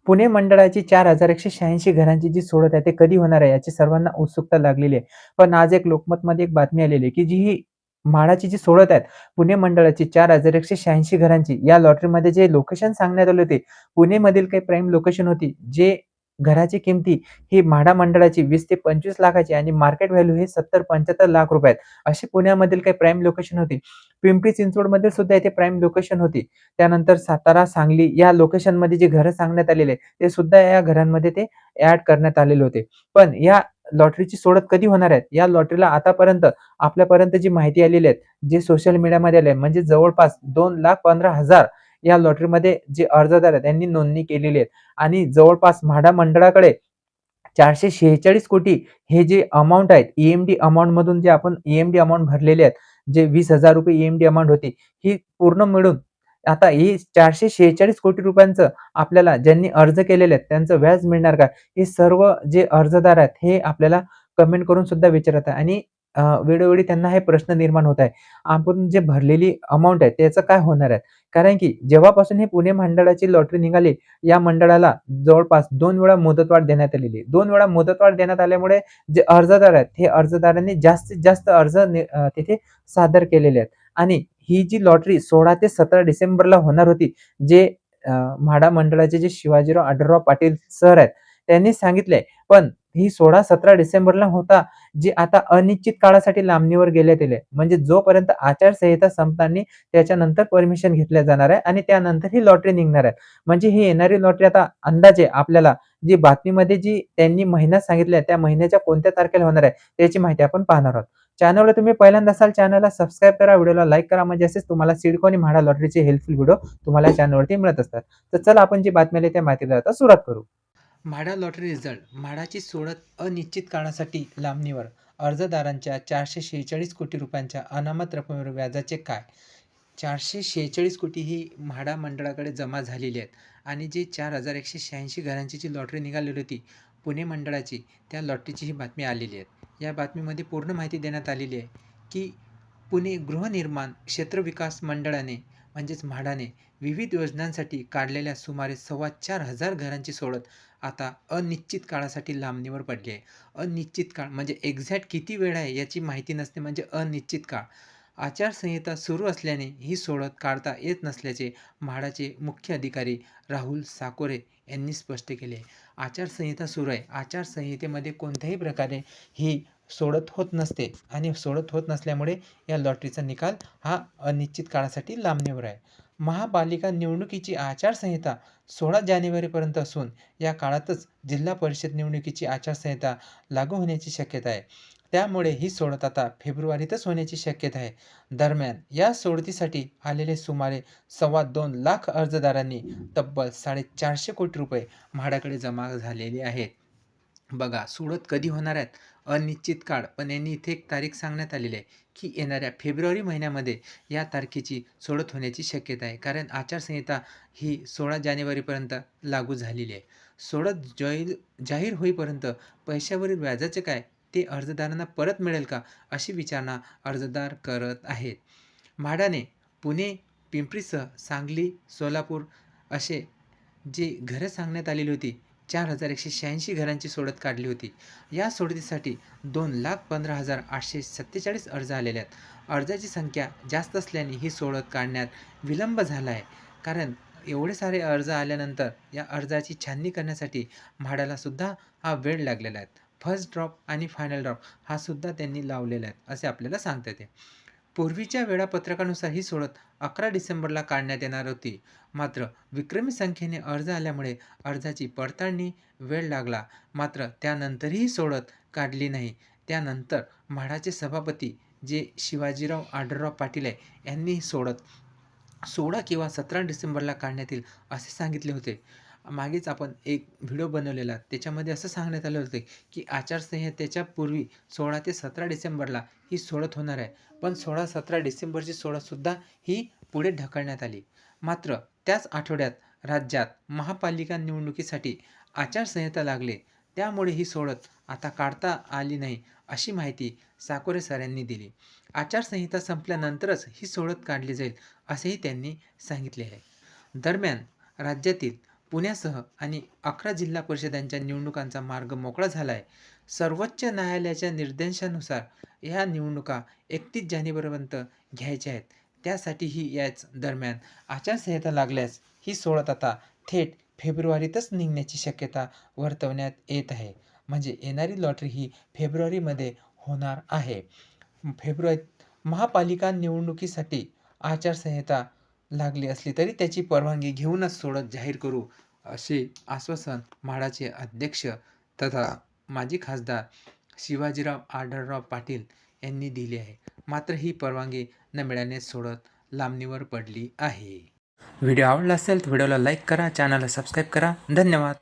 पुणे मंडळाची 4186 घरांची जी सोडत आहे, ते कधी होणार आहे याची सर्वांना उत्सुकता लागलेली आहे. पण आज एक लोकमतमध्ये एक बातमी आलेली आहे, की जी ही म्हाडाची जी सोडत आहेत, पुणे मंडळाची 4186 घरांची या लॉटरीमध्ये जे लोकेशन सांगण्यात आले होते, पुणेमधील काही प्राईम लोकेशन होती, जे घराची किमती ही म्हाडा मंडळाची 20 ते 25 लाखाची आणि मार्केट व्हॅल्यू हे 70-75 लाख रुपये आहेत. अशी पुण्यामधील काही प्राईम लोकेशन होती. पिंपरी चिंचवडमध्ये सुद्धा इथे प्राईम लोकेशन होती. त्यानंतर सातारा, सांगली या लोकेशनमध्ये जी घरं सांगण्यात आलेले ते सुद्धा या घरांमध्ये ते ॲड करण्यात आलेले होते. पण या लॉटरीची सोडत कधी होणार आहे? या लॉटरीला आतापर्यंत आपल्यापर्यंत जी माहिती आलेली आहे, जे सोशल मीडियामध्ये आले म्हणजे जवळपास 2,15,000 या लॉटरीमध्ये जे अर्जदार आहेत त्यांनी नोंदणी केलेली आहे आणि जवळपास म्हाडा मंडळाकडे 446 कोटी हे जे अमाउंट आहेत, ई-एम-डी अमाउंटमधून जे आपण ई-एम-डी अमाउंट भरलेले आहेत, जे ₹20,000 ई-एम-डी अमाउंट होती, ही पूर्ण मिळून आता ही 446 कोटी रुपयांचं आपल्याला ज्यांनी अर्ज केलेले आहेत, त्यांचं व्याज मिळणार का? हे सर्व जे अर्जदार आहेत, हे आपल्याला कमेंट करून सुद्धा विचारत आहे आणि वेळोवेळी त्यांना हे प्रश्न निर्माण होत आहे. आपण जे भरलेली अमाउंट आहे, त्याचं काय होणार आहे? कारण की जेव्हापासून हे पुणे मंडळाची लॉटरी निघाली, या मंडळाला जवळपास 2 वेळा मुदतवाढ देण्यात आलेली आहे. 2 वेळा मुदतवाढ देण्यात आल्यामुळे जे अर्जदार आहेत, हे अर्जदारांनी जास्तीत जास्त अर्ज तिथे सादर केलेले आहेत आणि ही जी लॉटरी 16 ते 17 डिसेंबरला होणार होती, जे म्हाडा मंडळाचे जे शिवाजीराव आढळराव पाटील सर आहेत, त्यांनी सांगितलंय. पण ही 16-17 डिसेंबरला होता, जी आता अनिश्चित काळासाठी लांबणीवर गेल्यात गेले. म्हणजे जोपर्यंत आचारसंहिता संपणार नाही, त्याच्यानंतर परमिशन घेतल्या जाणार आहे आणि त्यानंतर ही लॉटरी निघणार आहे. म्हणजे ही येणारी लॉटरी आता अंदाजे आपल्याला जी बातमीमध्ये जी त्यांनी महिना सांगितलाय, त्या महिन्याच्या कोणत्या तारखेला होणार आहे, त्याची माहिती आपण पाहणार आहोत. चॅनलवर तुम्ही पहिल्यांदा असाल, चॅनलला सबस्क्राईब करा, व्हिडिओला लाईक करा, म्हणजे असेच तुम्हाला सिडको आणि म्हाडा लॉटरीचे हेल्पफुल व्हिडिओ तुम्हाला या चॅनलवरती मिळत असतात. तर चला आपण जी बातमी आली त्या माहितीला आता सुरुवात करू. MHADA lottery result. म्हाडाची सोडत अनिश्चित काळासाठी लांबणीवर. अर्जदारांच्या 446 कोटी रुपयांच्या अनामत रकमेवर व्याजाचे काय? 446 कोटी ही म्हाडा मंडळाकडे जमा झालेली आहेत आणि जी 4186 घरांची जी लॉटरी निघालेली होती पुणे मंडळाची, त्या लॉटरीची ही बातमी आलेली आहे. या बातमीमध्ये पूर्ण माहिती देण्यात आलेली आहे की पुणे गृहनिर्माण क्षेत्रविकास मंडळाने म्हणजेच म्हाडाने विविध योजनांसाठी काढलेल्या सुमारे 4,25,000 घरांची सोडत आता अनिश्चित काळासाठी लांबणीवर पडली आहे. अनिश्चित काळ म्हणजे एक्झॅक्ट किती वेळ आहे याची माहिती नसते, म्हणजे अनिश्चित काळ. आचारसंहिता सुरू असल्याने ही सोडत काढता येत नसल्याचे म्हाडाचे मुख्य अधिकारी राहुल साकोरे यांनी स्पष्ट केले आहे. आचारसंहिता सुरू आहे. आचारसंहितेमध्ये कोणत्याही प्रकारे ही सोडत होत नसते आणि सोडत होत नसल्यामुळे या लॉटरीचा निकाल हा अनिश्चित काळासाठी लांबणीवर आहे. महापालिका निवडणुकीची आचारसंहिता 16 जानेवारीपर्यंत असून या काळातच जिल्हा परिषद निवडणुकीची आचारसंहिता लागू होण्याची शक्यता आहे. त्यामुळे ही सोडत आता फेब्रुवारीतच होण्याची शक्यता आहे. दरम्यान या सोडतीसाठी आलेले सुमारे 2.25 लाख अर्जदारांनी तब्बल 450 कोटी रुपये म्हाडाकडे जमा झालेले आहेत. बघा, सोडत कधी होणार आहेत? अनिश्चित काळ. पण यांनी इथे एक तारीख सांगण्यात आलेली आहे, की येणाऱ्या फेब्रुवारी महिन्यामध्ये या तारखेची सोडत होण्याची शक्यता आहे. कारण आचारसंहिता ही 16 जानेवारीपर्यंत लागू झालेली आहे. सोडत जाहीर होईपर्यंत पैशावरील व्याजाचे काय, ते अर्जदारांना परत मिळेल का, अशी विचारणा अर्जदार करत आहेत. म्हाडाने पुणे, पिंपरीसह सांगली, सोलापूर असे जी घरं सांगण्यात आलेली होती, 4186 घरांची सोडत काढली होती. या सोडतीसाठी 2,15,847 अर्ज आलेले आहेत. अर्जाची संख्या जास्त असल्याने ही सोडत काढण्यात विलंब झाला आहे. कारण एवढे सारे अर्ज आल्यानंतर या अर्जाची छाननी करण्यासाठी म्हाडाला सुद्धा हा वेळ लागलेला आहे. फर्स्ट ड्रॉप आणि फायनल ड्रॉप हा सुद्धा त्यांनी लावलेला आहे, असे आपल्याला सांगता येते. पूर्वीच्या वेळापत्रकानुसार ही सोडत 11 डिसेंबरला काढण्यात येणार होती. मात्र विक्रमी संख्येने अर्ज आल्यामुळे अर्जाची पडताळणी वेळ लागला. मात्र त्यानंतरही ही सोडत काढली नाही. त्यानंतर म्हाडाचे सभापती जे शिवाजीराव आढळराव पाटील आहे, यांनी ही सोडत 16 किंवा 17 डिसेंबरला काढण्यात येईल असे सांगितले होते. मागेच आपण एक व्हिडिओ बनवलेला, त्याच्यामध्ये असं सांगण्यात आलं होतं की आचारसंहितेच्या पूर्वी 16 ते 17 डिसेंबरला ही सोडत होणार आहे. पण 16-17 डिसेंबरची सोडतसुद्धा ही पुढे ढकलण्यात आली. मात्र त्याच आठवड्यात राज्यात महापालिका निवडणुकीसाठी आचारसंहिता लागली. त्यामुळे ही सोडत आता काढता आली नाही, अशी माहिती साकोरे सर यांनी दिली. आचारसंहिता संपल्यानंतरच ही सोडत काढली जाईल, असेही त्यांनी सांगितले आहे. दरम्यान राज्यातील पुण्यासह आणि 11 जिल्हा परिषदांच्या निवडणुकांचा मार्ग मोकळा झाला आहे. सर्वोच्च न्यायालयाच्या निर्देशानुसार ह्या निवडणुका 31 जानेवारीपर्यंत घ्यायच्या आहेत. त्यासाठीही याच दरम्यान आचारसंहिता लागल्यास ही सोडत आता थेट फेब्रुवारीतच निघण्याची शक्यता वर्तवण्यात येत आहे. म्हणजे येणारी लॉटरी ही फेब्रुवारीमध्ये होणार आहे. फेब्रुवारीत महापालिका निवडणुकीसाठी आचारसंहिता लागली असली तरी त्याची परवानगी घेऊनच सोडत जाहीर करू, असे आश्वासन म्हाडाचे अध्यक्ष तथा माजी खासदार शिवाजीराव आढळराव पाटील यांनी दिले आहे. मात्र ही परवानगी न मिळाल्याने सोडत लांबणीवर पडली आहे. व्हिडिओ आवडला असेल तर व्हिडिओला लाईक करा, चॅनलला सबस्क्राईब करा. धन्यवाद.